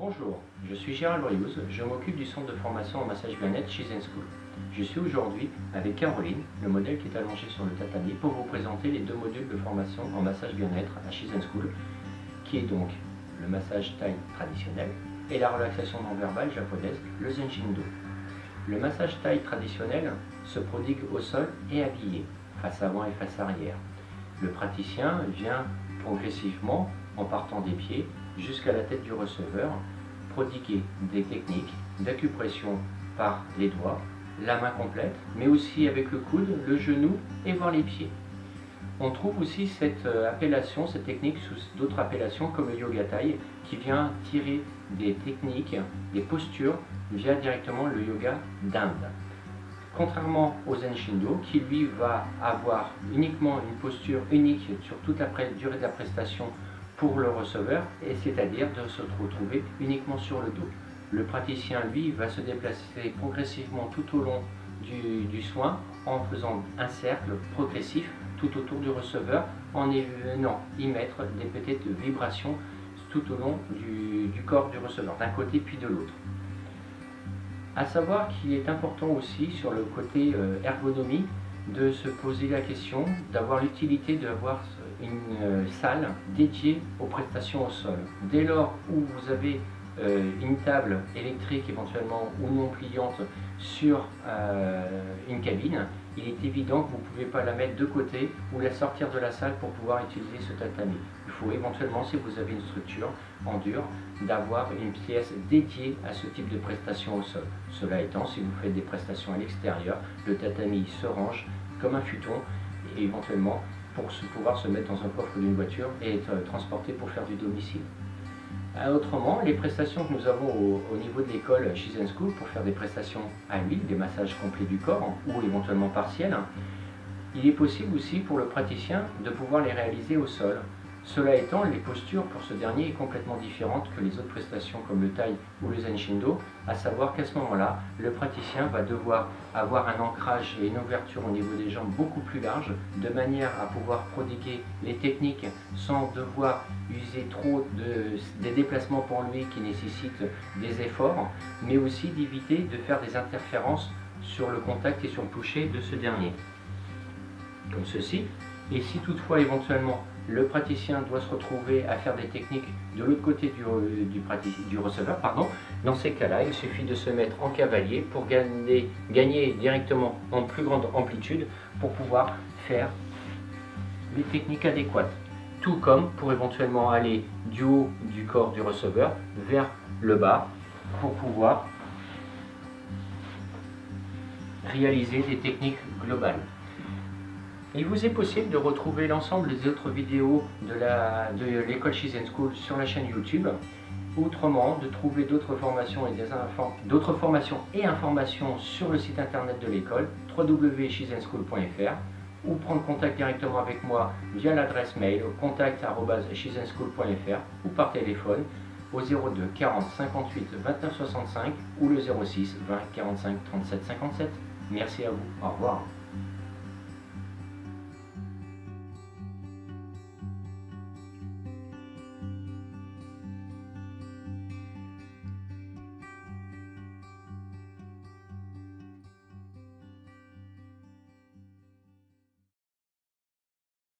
Bonjour, je suis Gérald Briouz, je m'occupe du centre de formation en massage bien-être chez Zen School. Je suis aujourd'hui avec Caroline, le modèle qui est allongé sur le tatami, pour vous présenter les deux modules de formation en massage bien-être à Zen School, qui est donc le massage thaï traditionnel et la relaxation non verbale japonaise, le Zen Shindo. Le massage thaï traditionnel se prodigue au sol et habillé, face avant et face arrière. Le praticien vient progressivement, en partant des pieds, jusqu'à la tête du receveur, prodiguer des techniques d'acupression par les doigts, la main complète, mais aussi avec le coude, le genou et voire les pieds. On trouve aussi cette appellation, cette technique sous d'autres appellations comme le yoga thaï, qui vient tirer des techniques, des postures via directement le yoga d'Inde. Contrairement au Zen Shindo, qui lui va avoir uniquement une posture unique sur toute la durée de la prestation pour le receveur, et c'est-à-dire de se retrouver uniquement sur le dos. Le praticien, lui, va se déplacer progressivement tout au long du soin en faisant un cercle progressif tout autour du receveur, en venant y mettre des petites vibrations tout au long du corps du receveur, d'un côté puis de l'autre. À savoir qu'il est important aussi sur le côté ergonomie de se poser la question d'avoir l'utilité d'avoir une salle dédiée aux prestations au sol. Dès lors où vous avez une table électrique éventuellement ou non pliante sur une cabine, il est évident que vous ne pouvez pas la mettre de côté ou la sortir de la salle pour pouvoir utiliser ce tatami. Il faut éventuellement, si vous avez une structure en dur, d'avoir une pièce dédiée à ce type de prestation au sol. Cela étant, si vous faites des prestations à l'extérieur, le tatami se range comme un futon et éventuellement pour pouvoir se mettre dans un coffre d'une voiture et être transporté pour faire du domicile. Autrement, les prestations que nous avons au niveau de l'école chez Zen School pour faire des prestations à l'huile, des massages complets du corps ou éventuellement partiels, il est possible aussi pour le praticien de pouvoir les réaliser au sol. Cela étant, les postures pour ce dernier est complètement différente que les autres prestations comme le Thaï ou le Zen Shindo, à savoir qu'à ce moment-là, le praticien va devoir avoir un ancrage et une ouverture au niveau des jambes beaucoup plus large, de manière à pouvoir prodiguer les techniques sans devoir user trop des déplacements pour lui qui nécessitent des efforts, mais aussi d'éviter de faire des interférences sur le contact et sur le toucher de ce dernier, comme ceci. Et si toutefois éventuellement le praticien doit se retrouver à faire des techniques de l'autre côté du receveur, dans ces cas-là, il suffit de se mettre en cavalier pour gagner directement en plus grande amplitude pour pouvoir faire les techniques adéquates. Tout comme pour éventuellement aller du haut du corps du receveur vers le bas pour pouvoir réaliser des techniques globales. Il vous est possible de retrouver l'ensemble des autres vidéos de l'école chez Zen School sur la chaîne YouTube. Autrement, de trouver d'autres formations et informations sur le site internet de l'école www.shizenschool.fr ou prendre contact directement avec moi via l'adresse mail contact@shizenschool.fr ou par téléphone au 02 40 58 29 65 ou le 06 20 45 37 57. Merci à vous. Au revoir.